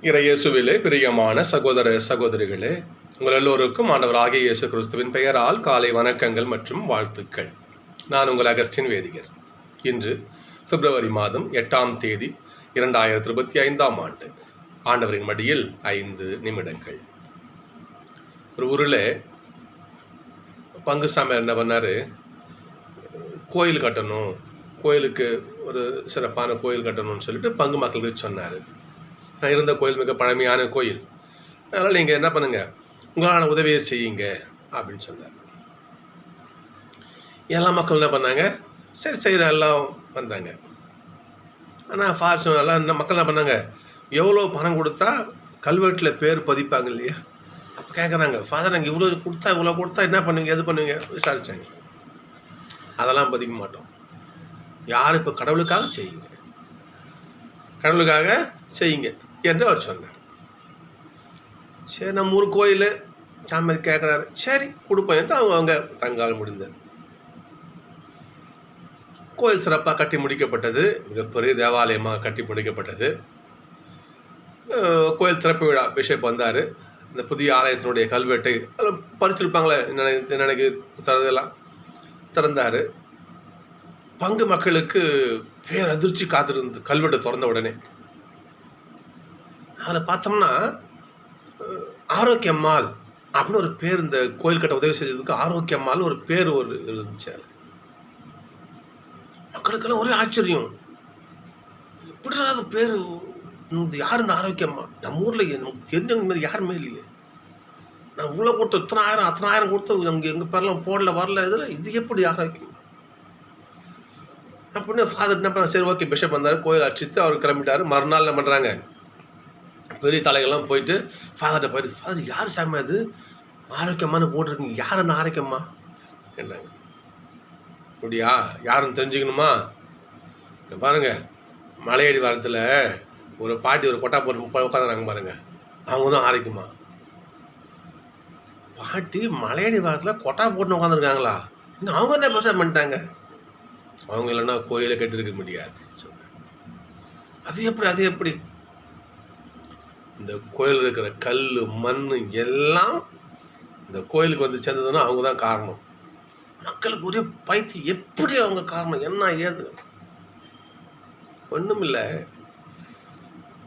இறையேசுவிலே பிரியமான சகோதர சகோதரிகளே, உங்கள் எல்லோருக்கும் ஆண்டவராகிய இயேசு கிறிஸ்துவின் பெயரால் காலை வணக்கங்கள் மற்றும் வாழ்த்துக்கள். நான் உங்கள் அகஸ்டின் வேதிகர். இன்று பிப்ரவரி மாதம் 8ஆம் தேதி 2025ஆம் ஆண்டு. ஆண்டவரின் மடியில் 5 நிமிடங்கள். ஒரு ஊரில் பங்குசாமி என்ன பண்ணார், கோயில் கட்டணும், கோயிலுக்கு ஒரு சிறப்பான கோயில் கட்டணும்னு சொல்லிட்டு பங்கு மக்களுக்கு சொன்னார். நான் இருந்த கோயில் மிக பழமையான கோயில், அதனால் நீங்கள் என்ன பண்ணுங்கள், உங்களான உதவியை செய்யுங்க அப்படின்னு சொன்னார். எல்லா மக்கள் என்ன பண்ணாங்க, சரி செய்கிற எல்லாம் வந்தாங்க. ஆனால் ஃபார்ச்சூன் எல்லாம் இந்த மக்கள் என்ன பண்ணாங்க, எவ்வளோ பணம் கொடுத்தா கல்வெட்டில் பேர் பதிப்பாங்க இல்லையா, அப்போ கேட்குறாங்க, ஃபாதர் நாங்கள் இவ்வளோ கொடுத்தா என்ன பண்ணுவீங்க, எது பண்ணுவீங்க விசாரித்தாங்க. அதெல்லாம் பதிக்க மாட்டோம், யார் இப்போ கடவுளுக்காக செய்யுங்க, கடவுளுக்காக செய்யுங்க என்று அவர் சொன்னார். சரி, நம்ம ஊர் கோயில் சாமி கேட்குறாரு, சரி கொடுப்போம் என்று அவங்க தங்கால் முடிந்தார். கோயில் சிறப்பாக கட்டி முடிக்கப்பட்டது, மிகப்பெரிய தேவாலயமாக கட்டி முடிக்கப்பட்டது. கோயில் திறப்பு விழா பிஷப் வந்தார். இந்த புதிய ஆலயத்தினுடைய கல்வெட்டை பறிச்சிருப்பாங்களே எனக்கு தரதெல்லாம் திறந்தார். பங்கு மக்களுக்கு பேரதிர்ச்சி காத்திருந்து கல்வெட்டை திறந்த உடனே அதில் பார்த்தோம்னா ஆரோக்கியம்மாள் அப்படின்னு ஒரு பேர், இந்த கோயில் கட்ட உதவி செஞ்சதுக்கு ஆரோக்கியம்மாள் ஒரு பேர் இருந்துச்சு. மக்களுக்கெல்லாம் ஒரே ஆச்சரியம், எப்படினாவது பேர் யார் இந்த ஆரோக்கியம்மா, நம்ம ஊரில் நமக்கு தெரிஞ்சவங்க மாதிரி யாருமே இல்லையே, நான் இவ்வளோ கொடுத்து அத்தனாயிரம் கொடுத்து நமக்கு எங்கள் பேரெல்லாம் போடல வரல, இதில் இது எப்படி ஆரோக்கியம் அப்படின்னு ஃபாதர் என்ன பண்ண, சரி ஓகே பிஷப் வந்தார், கோயில் அடிச்சுட்டு அவர் கிளம்பிட்டார். மறுநாள் என்ன பண்ணுறாங்க, பெரிய தலைகள்லாம் போயிட்டு ஃபாதர்கிட்ட போயிட்டு, ஃபாதர் யார் சாமி அது ஆரோக்கியமானு போட்டிருக்கீங்க, யார் அந்த ஆரோக்கியம்மா கேட்டாங்க. அப்படியா, யாருன்னு தெரிஞ்சுக்கணுமா, பாருங்கள் மலையடி வாரத்தில் ஒரு பாட்டி ஒரு கொட்டா போட்டு உட்காந்துறாங்க பாருங்கள், அவங்க தான் ஆரோக்கியமா. பாட்டி மலையடி வாரத்தில் கொட்டா போட்டுன்னு உட்காந்துருக்காங்களா, இன்னும் அவங்க என்ன பெருசாக பண்ணிட்டாங்க, அவங்க இல்லைன்னா கோயிலை கட்டிருக்க முடியாது. அது எப்படி இந்த கோயில் இருக்கிற கல் மண் எல்லாம் இந்த கோயிலுக்கு வந்து சேர்ந்ததுன்னா அவங்க தான் காரணம். மக்களுக்கு ஒரே பைத்தி, எப்படி அவங்க காரணம், என்ன ஏது ஒன்றும் இல்லை.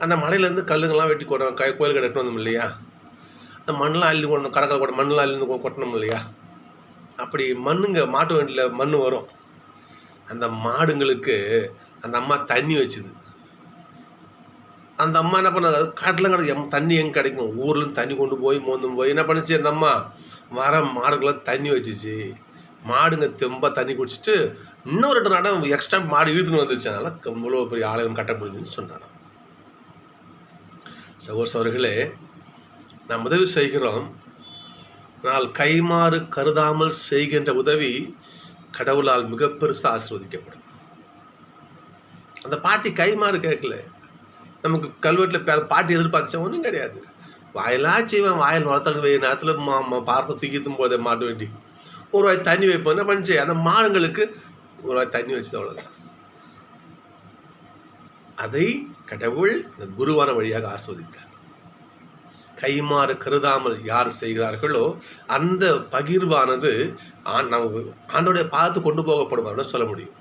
அந்த மலையிலேருந்து கல்லுங்கள்லாம் வெட்டி கொட்டணும், கோயிலுக்கு கட்டணும் வந்தோம் இல்லையா, அந்த மண்ணெலாம் அள்ளி கொடணும், கடற்கரை கூட மண்ணெலாம் அள்ளி கொட்டணும் இல்லையா, அப்படி மண்ணுங்க மாட்டு வண்டியில் மண் வரும். அந்த மாடுங்களுக்கு அந்த அம்மா தண்ணி வச்சுது. அந்த அம்மா என்ன பண்ணாது, காட்டில் கிடைக்கும் தண்ணி எங்கே கிடைக்கும், ஊர்லேருந்து தண்ணி கொண்டு போய் மோந்துன்னு போய் என்ன பண்ணிச்சு, அந்த அம்மா வர மாடுக்கெல்லாம் தண்ணி வச்சிச்சு. மாடுங்க தெம்ப தண்ணி குடிச்சிட்டு இன்னும் 2 நாடம் எக்ஸ்ட்ரா மாடு இழுத்துன்னு வந்துச்சு. அதனால் இவ்வளோ பெரிய ஆலயம் கட்டப்படுதுன்னு சொன்னாங்க. சகோதரர்களே, நாம் உதவி செய்கிறோம், ஆனால் கைமாறு கருதாமல் செய்கின்ற உதவி கடவுளால் மிக பெருசாக ஆசீர்வதிக்கப்படும். அந்த பாட்டி கைமாறு கேட்கல, நமக்கு கல்வெட்டில் பாட்டி எதிர்பார்த்தா ஒன்றும் கிடையாது. வாயிலாக செய்வேன், வாயில் வளர்த்தல் வை நேரத்தில் பார்த்து தூக்கித்தும் போதே மாட்டு வேண்டி ஒரு வாய் தண்ணி வைப்போம். என்ன பண்ணிச்சு, அந்த மாடுங்களுக்கு ஒரு வாய் தண்ணி வச்சுது, அவ்வளோதான். அதை கடவுள் இந்த குருவான வழியாக ஆஸ்வதித்தார். கைமாறு கருதாமல் யார் செய்கிறார்களோ அந்த பகிர்வானது ஆண்டோடைய பாதத்து கொண்டு போகப்படுவார்னு சொல்ல முடியும்.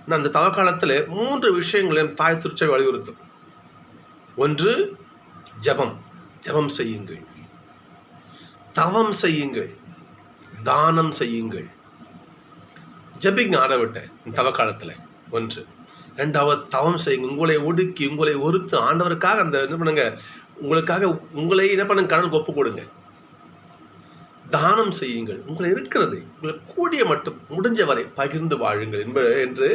நான் அந்த தவக்காலத்தில் 3 விஷயங்களையும் தாய் திருச்சபை வலியுறுத்தும். ஒன்று, ஜபம் செய்யுங்கள், தவம் செய்யுங்கள், தானம் செய்யுங்கள். ஜபிங்க ஆண்டவர்கிட்ட இந்த தவக்காலத்தில். ஒன்று. 2வது, தவம் செய்யுங்க, உங்களை ஒடுக்கி உங்களை ஒருத்து ஆண்டவருக்காக அந்த என்ன பண்ணுங்க, உங்களுக்காக உங்களை என்ன பண்ணுங்க, கடவுளுக்கு ஒப்பு கொடுங்க. தானம் செய்யுங்கள், உங்களை இருக்கிறது உங்களை கூடிய மட்டும் முடிஞ்ச வரை பகிர்ந்து வாழுங்கள் என்று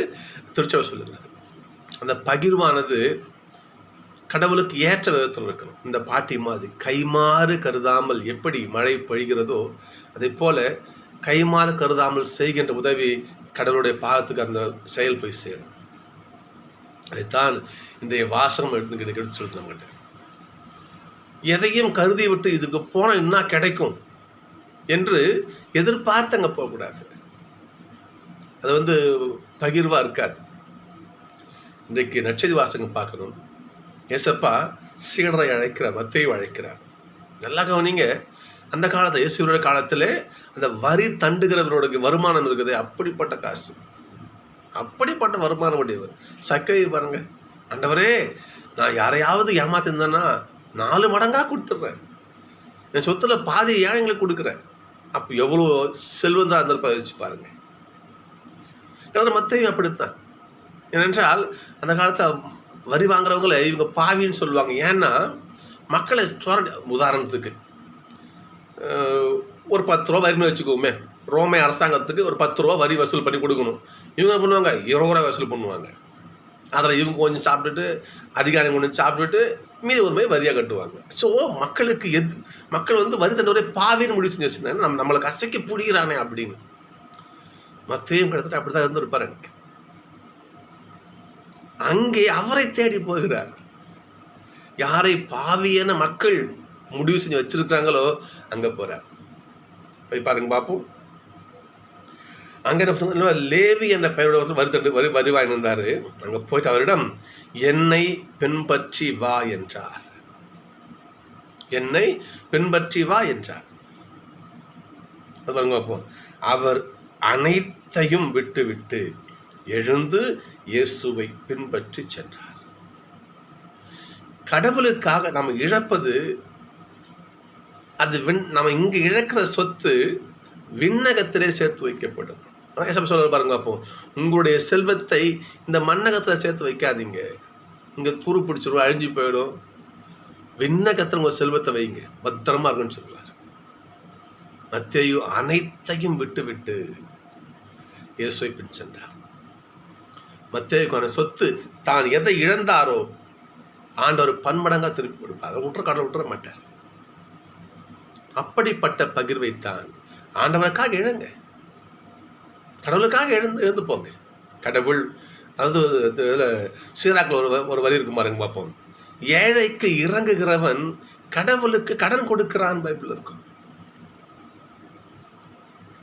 திருச்சபை சொல்லுகிறது. அந்த பகிர்வானது கடவுளுக்கு ஏற்ற விதத்தில் இருக்கணும். இந்த பாட்டி மாதிரி கைமாறு கருதாமல் எப்படி மழை பொழிகிறதோ அதே போல கைமாறு கருதாமல் செய்கின்ற உதவி கடவுளுடைய பாதத்துக்கு அந்த செயல் போய் சேரும். அதைத்தான் இன்றைய வாசகம் எடுத்து சொல்லுறாங்க. எதையும் கருதி விட்டு இதுக்கு போனால் என்ன கிடைக்கும் என்று எதிர்பார்த்து அங்கே போகக்கூடாது. அது பகிர்வாக இருக்காது. இன்றைக்கு நற்செய்தி வாசகம் பார்க்கணும். ஏசப்பா சீடரை அழைக்கிறார், மத்தேயு அழைக்கிறார். நல்லா கவனிங்க, அந்த காலத்தில் இயேசுவோட காலத்தில் அந்த வரி தண்டுகிறவரோட வருமானம் இருக்குது. அப்படிப்பட்ட காசு, அப்படிப்பட்ட வருமானம் உடையவர். சக்கரை பாருங்க, ஆண்டவரே நான் யாரையாவது ஏமாத்திருந்தேன்னா 4 மடங்காக கொடுத்துட்றேன், என் சொத்துல பாதி ஏழைங்களுக்கு கொடுக்குறேன். அப்போ எவ்வளோ செல்வந்தா இருந்திருப்பா வச்சு பாருங்க. மத்தேயு அப்படித்தான். ஏனென்றால் அந்த காலத்தில் வரி வாங்குறவங்கள இவங்க பாவின்னு சொல்லுவாங்க. ஏன்னா மக்களை உதாரணத்துக்கு ஒரு 10 ரூபா வரின்னு வச்சுக்கோமே, ரோமை அரசாங்கத்துக்கு ஒரு 10 ரூபா வரி வசூல் பண்ணி கொடுக்கணும். இவங்க என்ன பண்ணுவாங்க, 20 ரூபா வசூல் பண்ணுவாங்க. அதில் இவங்க கொஞ்சம் சாப்பிட்டுட்டு, அதிகாரம் கொஞ்சம் சாப்பிட்டுட்டு, மீதி ஒரு மாதிரி வரியாக கட்டுவாங்க. ஸோ மக்களுக்கு மக்கள் வந்து வரி தண்டவரை பாவின்னு முடிவு செஞ்சு வச்சுருந்தாங்க, நம்மளுக்கு அசைக்க பிடிக்கிறானே அப்படின்னு. மத்தேயும் கிட்டத்தட்ட அப்படி தான் இருந்திருப்பார். எனக்கு அங்கே அவரை தேடி போகிறார். யாரை பாவியான மக்கள் முடிவு செஞ்சு வச்சிருக்காங்களோ அங்க போறார். போய் பாருங்க பார்ப்போம். அங்க லேவி என்ற பெயரோட வரி வாங்கியிருந்தாரு. அங்க போயிட்டு அவரிடம் என்னை பின்பற்றி வா என்றார். என்னை பின்பற்றி வா என்றார். பாருங்க பார்ப்போம். அவர் அனைத்தையும் விட்டு விட்டு எழுந்து இயேசுவை பின்பற்றி சென்றார். கடவுளுக்காக நம்ம இழப்பது, அது நம்ம இங்க இழக்கிற சொத்து விண்ணகத்திலே சேர்த்து வைக்கப்படும். சொல்ல பாருங்க, அப்போ உங்களுடைய செல்வத்தை இந்த மண்ணகத்துல சேர்த்து வைக்காதீங்க, இங்க துரு பிடிச்சிரும், அழிஞ்சு போயிடும். விண்ணகத்துல உங்க செல்வத்தை வைங்க, பத்திரமா இருக்குன்னு சொல்லுவார். மத்தேயு அனைத்தையும் விட்டு விட்டு இயேசுவை பின் சென்றார். மத்தேயுக்கான சொத்து தான் எதை இழந்தாரோ ஆண்டவர் பன்மடங்கா திருப்பி கொடுப்பார். கடவுள் விட்டுற மாட்டார். அப்படிப்பட்ட பகிர்வைத்தான் ஆண்டவருக்காக எழுங்க, கடவுளுக்காக எழுந்து போங்க. கடவுள், அதாவது சீராக்கில் ஒரு வரி இருக்கும் பாருங்க பார்ப்போம். ஏழைக்கு இறங்குகிறவன் கடவுளுக்கு கடன் கொடுக்கிறான் பைபிள் இருக்கும்.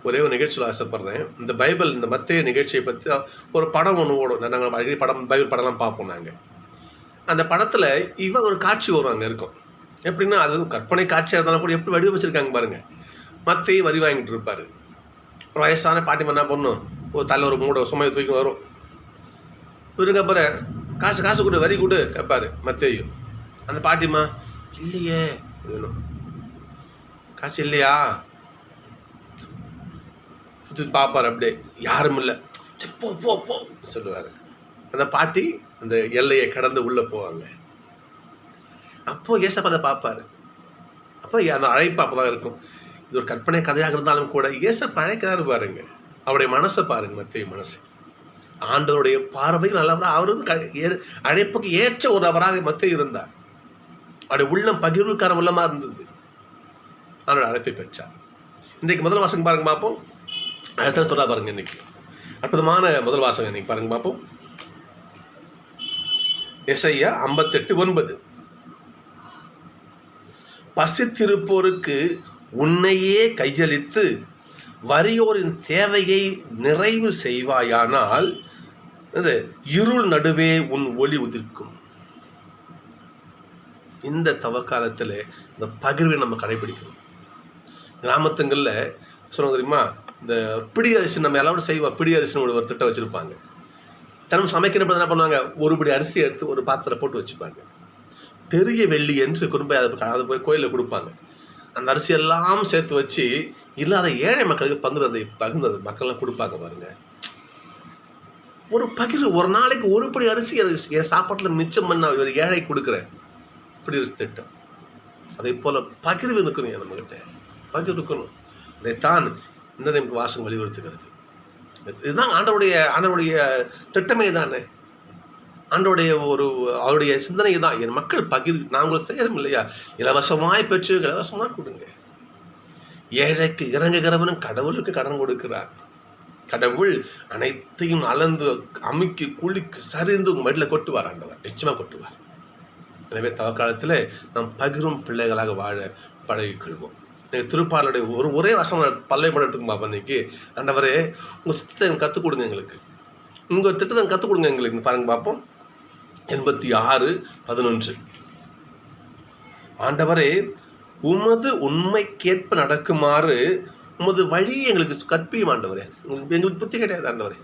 ஒரே ஒரு நிகழ்ச்சியில் ஆசைப்படுறேன். இந்த பைபிள், இந்த மத்தேயு நிகழ்ச்சியை பற்றி ஒரு படம் ஒன்று ஓடும். நாங்கள் பைபிள் படம்லாம் பார்ப்போம். நாங்கள் அந்த படத்தில் ஒரு காட்சி வரும், அங்கே இருக்கும். எப்படின்னா அது கற்பனை காட்சியாக இருந்தாலும் கூட எப்படி வடிவமைச்சிருக்காங்க பாருங்க. மத்தேயு வரி வாங்கிட்டு இருப்பார். ஒரு வயசான பாட்டிமா என்ன பண்ணும், ஒரு தலை ஒரு மூடை சுமையை தூக்கி வரும். இவருக்கு அப்புறம் காசு கொடு, வரி கொடு கேட்பாரு மத்தேயு. அந்த பாட்டிமா இல்லையே வேணும், காசு இல்லையா பார்ப்பார். அப்படியே யாரும் இல்லை, போ போ போ சொல்லுவார். அந்த பாட்டி அந்த எல்லையை கடந்து உள்ளே போவாங்க. அப்போ ஏசப்பா அதை பார்ப்பாரு. அப்போ அந்த அழைப்பு அப்போ தான் இருக்கும். இது ஒரு கற்பனை கதையாக இருந்தாலும் கூட ஏசப்பா அழைக்கிறாரு பாருங்க. அவருடைய மனசை பாருங்க, மத்தேயு மனசு. ஆண்டவருடைய பார்வையில் நல்லவராக அவர் வந்து அழைப்புக்கு ஏற்ற ஒரு அவராக மத்தேயு இருந்தார். அவருடைய உள்ளம் பகிர்வுக்கான உள்ளமாக இருந்தது. அவருடைய அழைப்பை பெற்றார். இன்றைக்கு முதல் வாசகம் பாருங்க பார்ப்போம். அடுத்த சொல்றா பாருங்க. இன்னைக்கு அற்புதமான முதல் வாசகம் இன்னைக்கு பாருங்க பார்ப்போம். எசையா 58:9. பசித்திருப்போருக்கு உன்னையே கையளித்து வறியோரின் தேவையை நிறைவு செய்வாயானால் இருள் நடுவே உன் ஒளி உதிர்க்கும். இந்த தவக்காலத்தில் இந்த பகிர்வை நம்ம கடைபிடிக்கணும். கிராமத்துங்களில் சொல்லுவாங்க தெரியுமா, இந்த பிடி அரிசி நம்ம எல்லாரும் செய்வோம். பிடி அரிசின்னு ஒரு திட்டம் வச்சுருப்பாங்க. தினம் சமைக்கிறப்ப என்ன பண்ணுவாங்க, ஒரு பிடி அரிசி எடுத்து ஒரு பாத்திரம் போட்டு வச்சுப்பாங்க. பெரிய வெள்ளி என்று குறும்பை அதை போய் கோயிலில் கொடுப்பாங்க. அந்த அரிசியெல்லாம் சேர்த்து வச்சு இல்லாத ஏழை மக்களுக்கு பகிர்ந்து மக்கள்லாம் கொடுப்பாங்க பாருங்க. ஒரு பகிர்வு, ஒரு நாளைக்கு ஒரு படி அரிசி என் சாப்பாட்டில் மிச்சம் பண்ண ஒரு ஏழை கொடுக்குறேன், இப்படி ஒரு திட்டம். அதே போல் பகிர்வு இருக்கணும், நம்மகிட்ட பகிர்வு இருக்கணும். அதைத்தான் இந்த நமக்கு வாசகம் வலியுறுத்துகிறது. இதுதான் ஆண்டவருடைய திட்டமே தானே, ஆண்டோடைய அவருடைய சிந்தனை தான். என் மக்கள் நாங்கள் செய்யறோம் இல்லையா, இலவசமாய் பெற்று இலவசமாக கொடுங்க. ஏழைக்கு இறங்குகிறவனும் கடவுளுக்கு கடன் கொடுக்கிறார். கடவுள் அனைத்தையும் அளந்து அமுக்கி குளிக்கு சரிந்து உங்கள் மடியில் கொட்டுவார். ஆண்டவர் நிச்சயமாக கொட்டுவார். எனவே தவக்காலத்தில் நாம் பகிரும் பிள்ளைகளாக வாழ பழகிக்கொள்வோம். திருப்பாலுடைய ஒரே வசனம் பல்லை படத்துக்கு பார்ப்போம். இன்னைக்கு ஆண்டவரே உங்கள் சித்தத்தை கற்றுக் கொடுங்க, எங்களுக்கு உங்கள் திட்டத்தை கற்றுக் கொடுங்க எங்களுக்கு. பாருங்க பார்ப்போம். 86:11. ஆண்டவரே, உமது உண்மைக்கேற்ப நடக்குமாறு உமது வழி எங்களுக்கு கற்பியும் ஆண்டவரே. எங்களுக்கு புத்தி கிடையாது ஆண்டவரே,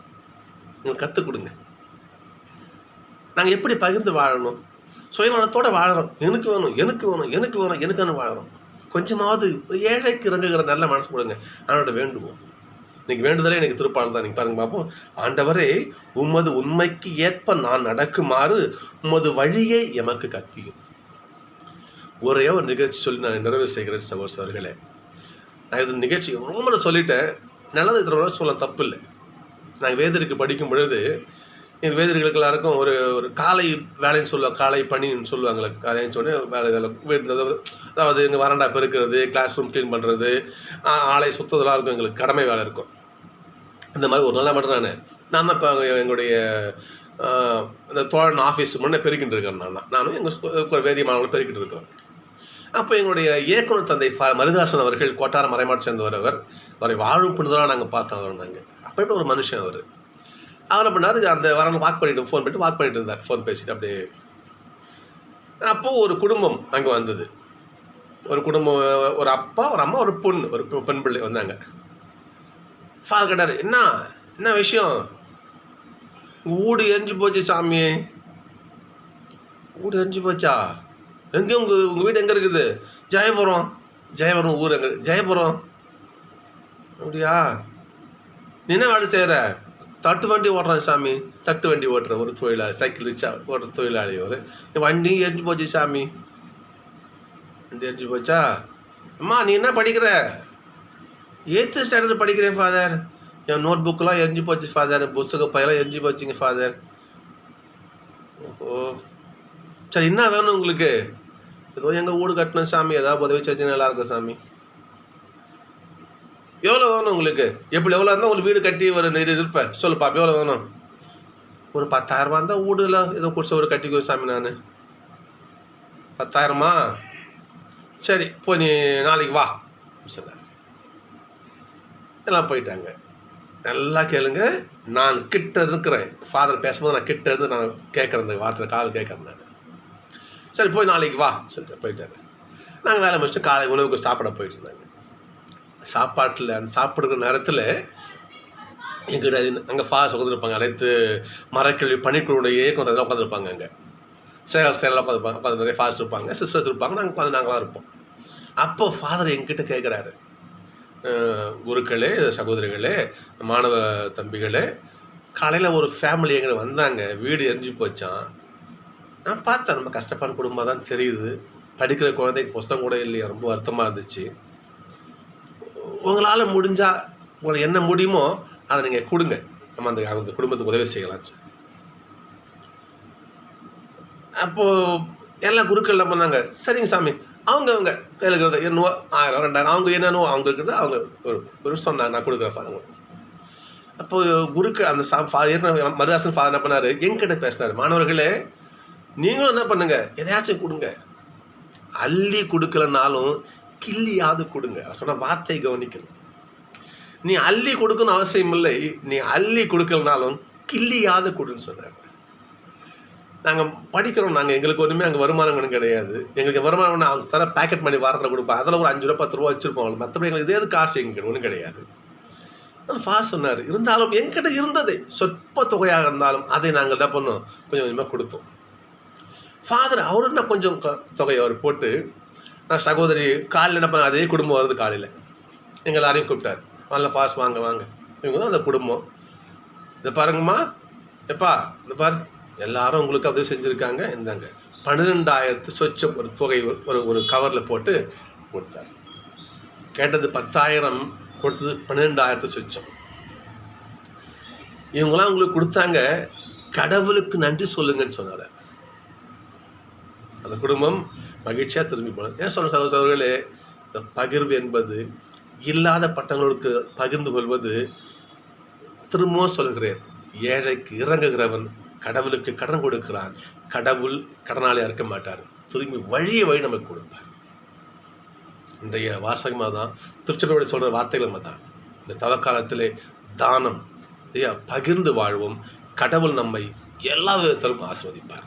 எங்களுக்கு கற்றுக் கொடுங்க. நாங்கள் எப்படி பகிர்ந்து வாழணும்? சுயநலத்தோடு வாழறோம். எனக்கு வேணும், எனக்கு வேணும், எனக்கு வேணும், எனக்குன்னு வாழறோம். கொஞ்சமாவது ஏழைக்கு இறங்குகிற நல்ல மனசு கொடுங்க. ஆண்டோட வேண்டுவோம். இன்னைக்கு வேண்டுதலே எனக்கு திருப்பாடல் தான். நீங்கள் பாருங்க பார்ப்போம். ஆண்டவரே, உமது உண்மைக்கு ஏற்ப நான் நடக்குமாறு உமது வழியை எமக்கு கற்பியும். ஒரே ஒரு நிகழ்ச்சி சொல்லி நான் நிறைவு செய்கிறேன் சகோதரர்களே. நான் இது நிகழ்ச்சி ரொம்ப சொல்லிட்டேன். நல்லது இத்தனை சொல்ல தப்பு இல்லை. நாங்கள் வேதருக்கு படிக்கும் பொழுது எங்கள் வேதர்களுக்கு எல்லாருக்கும் ஒரு காலை வேலைன்னு சொல்லுவாங்க, காலை பணின்னு சொல்லுவாங்களே. காலைன்னு சொன்னே வேலை வீட்டு, அதாவது எங்கள் வறண்டா பெருக்கிறது, கிளாஸ் ரூம் க்ளீன் பண்ணுறது, ஆலை சுத்ததெல்லாம் இருக்கும். எங்களுக்கு கடமை வேலை இருக்கும். இந்த மாதிரி ஒரு நாள் மட்டும் நான் தான் இப்போ எங்களுடைய இந்த தோழன் ஆஃபீஸ் முன்னே பெருக்கிட்டு இருக்கிறேன். நானும் எங்கள் வேதிய மாணவர்களும் பெருக்கிட்டு இருக்கிறோம். அப்போ எங்களுடைய இயக்குனர் தந்தை மருதாசன் அவர்கள் கோட்டார மறைமாட்டு சேர்ந்தவர். அவரை வாழும் புனிதராக நாங்கள் பார்த்தோம். அவர் நாங்கள் அப்படிப்பட்ட ஒரு மனுஷன் அவர். அவர் பண்ணார், அந்த வரணும் வாக் பண்ணிட்டு ஃபோன் பண்ணிட்டு வாக் பண்ணிட்டு இருந்தார். ஃபோன் பேசிட்டு அப்படியே. அப்போது ஒரு குடும்பம் அங்கே வந்தது. ஒரு குடும்பம், ஒரு அப்பா, ஒரு அம்மா, ஒரு பொண்ணு, ஒரு பெண் பிள்ளை வந்தாங்க. ஃபாதர் கேட்டார், என்ன விஷயம்? ஊடு எரிஞ்சு போச்சு சாமி. ஊடு எரிஞ்சு போச்சா? எங்கே உங்கள் வீடு எங்கே இருக்குது? ஜெயபுரம் ஊர். எங்கே? ஜெயபுரம். அப்படியா? நீ என்ன வேலை செய்கிற? தட்டு வண்டி ஓட்டுறான் சாமி. தட்டு வண்டி ஓட்டுற ஒரு தொழிலாளி, சைக்கிள் ரிக்ஷா ஓட்டுற தொழிலாளி. ஒரு வண்டி எரிஞ்சு போச்சு சாமி. வண்டி எரிஞ்சு போச்சா? அம்மா நீ என்ன படிக்கிற? 8th ஸ்டாண்டர்ட் படிக்கிறேன் ஃபாதர். என் நோட் புக்கெலாம் எரிஞ்சு போச்சு ஃபாதர். புத்தக பையெல்லாம் எரிஞ்சு போச்சுங்க ஃபாதர். ஓ சரி, என்ன வேணும் உங்களுக்கு? ஏதோ எங்கள் வீடு கட்டணும் சாமி, ஏதாவது உதவி செஞ்சு நல்லா இருக்கும் சாமி. எவ்வளோ வேணும் உங்களுக்கு? எவ்வளோ இருந்தால் உங்களுக்கு வீடு கட்டி ஒரு இருப்பேன் சொல்லுப்பா. எவ்வளோ வேணும்? ஒரு 10,000 இருந்தால் வீடுல ஏதோ குடிச்ச ஒரு கட்டிக்கோ சாமி. நான் 10,000மா? சரி போ, நீ நாளைக்கு வா சொன்னார். எல்லாம் போயிட்டாங்க. நல்லா கேளுங்க, நான் கிட்ட இருக்கிறேன். ஃபாதர் பேசும்போது நான் கிட்ட இருந்து நான் கேட்குறேன், இந்த வார்த்தை கால் கேட்குறேன் நான். சரி போய் நாளைக்கு வா சொல்லிட்டு போயிட்டாரு. நாங்கள் வேலை முடிச்சுட்டு காலை உணவுக்கு சாப்பிட போயிட்டு இருந்தாங்க. சாப்பாட்டில் அந்த சாப்பிடுற நேரத்தில் எங்கிட்ட அங்கே ஃபாதர்ஸ் உட்காந்துருப்பாங்க. அனைத்து மரக்கல்வி பணிக்குழுடைய கொஞ்சம் உட்காந்துருப்பாங்க. அங்கே சேரெல்லாம் உட்காந்துருப்பாங்க. உட்காந்து நிறைய ஃபாதர்ஸ் இருப்பாங்க, சிஸ்டர்ஸ் இருப்பாங்க. நாங்கள் உட்காந்து நாங்களாம் இருப்போம். அப்போ ஃபாதர் எங்கிட்ட கேட்குறாரு, குருக்களே, சகோதரிகளே, மாணவ தம்பிகளே, காலையில் ஒரு ஃபேமிலி எங்கிட்ட வந்தாங்க, வீடு எரிஞ்சு போச்சான். நான் பார்த்தேன், நம்ம கஷ்டப்பாடு குடும்பம் தான் தெரியுது. படிக்கிற குழந்தைக்கு புஸ்தகம் கூட இல்லையா, ரொம்ப வருத்தமாக இருந்துச்சு. உங்களால் முடிஞ்சால் உங்களுக்கு என்ன முடியுமோ அதை நீங்கள் கொடுங்க, நம்ம அந்த குடும்பத்துக்கு உதவி செய்யலாம். அப்போது எல்லா குருக்கள் என்ன பண்ணாங்க, சரிங்க சாமி. அவங்க கையில் இருக்கிறது என்னவோ 1000 2000 அவங்க என்னென்னோ அவங்க இருக்கிறது அவங்க ஒரு சொன்னாங்க, நான் கொடுக்குறேன் பாருங்க. அப்போது குருக்கள் அந்த மருதாசன் ஃபாதர் என்ன பண்ணார், என்கிட்ட பேசினார், மாணவர்களே நீங்களும் என்ன பண்ணுங்க, எதையாச்சும் கொடுங்க. அள்ளி கொடுக்கலனாலும் கிள்ளியாவது கொடுங்க. சொன்ன வார்த்தை கவனிக்கணும். நீ அள்ளி கொடுக்கணும் அவசியம் இல்லை, நீ அள்ளி கொடுக்கலனாலும் கிள்ளியாவது கொடுன்னு சொன்னார். நாங்கள் படிக்கிறோம், நாங்கள் எங்களுக்கு ஒன்றுமே அங்கே வருமானம் கிடையாது. எங்களுக்கு வருமானம் அவங்க தர பேக்கெட் பண்ணி வாரத்தில் கொடுப்போம். அதில் ஒரு 5 ரூபா 10 ரூபா வச்சுருப்போம். மற்றபடி எங்களுக்கு இதே காசு எங்களுக்கு ஒன்றும் கிடையாது. ஃபாஸ்ட் சொன்னார். இருந்தாலும் எங்கிட்ட இருந்தது சொற்ப தொகையாக இருந்தாலும் அதை நாங்கள் என்ன பண்ணோம், கொஞ்சம் கொஞ்சமாக கொடுத்தோம். ஃபாதர் அவரு என்ன கொஞ்சம் தொகையை அவர் போட்டு, நான் சகோதரி காலையில் என்ன பண்ண, அதே குடும்பம் வருது. காலையில் எங்கள் எல்லாரையும் கூப்பிட்டார், வாங்க ஃபாஸ்ட் வாங்க வாங்க. இவங்க தான் அந்த குடும்பம். இதை பாருங்கம்மா, எப்பா இந்த பாரு, எல்லாரும் உங்களுக்கு உதவி செஞ்சுருக்காங்க, இந்தாங்க 12,000 சொச்சம் ஒரு தொகை ஒரு கவரில் போட்டு கொடுத்தார். கேட்டது 10,000, கொடுத்தது 12,000 சொச்சம். இவங்களாம் உங்களுக்கு கொடுத்தாங்க, கடவுளுக்கு நன்றி சொல்லுங்கன்னு சொன்னார். அந்த குடும்பம் மகிழ்ச்சியாக திரும்பி போனது. ஏன் சொன்ன சகோதரர்களே, இந்த பகிர்வு என்பது, இல்லாத பட்டங்களுக்கு பகிர்ந்து கொள்வது, திரும்பவும் சொல்கிறேன், ஏழைக்கு இறங்குகிறவன் கடவுளுக்கு கடன் கொடுக்கிறான். கடவுள் கடனாளியாக இருக்க மாட்டார், திரும்பி வழி நமக்கு கொடுப்பார். இன்றைய வாசகமாக தான் திருச்சபையோட சொல்கிற வார்த்தைகள் தான். இந்த தவக்காலத்திலே தானம் பகிர்ந்து வாழ்வோம், கடவுள் நம்மை எல்லா விதத்திலும் ஆஸ்வதிப்பார்.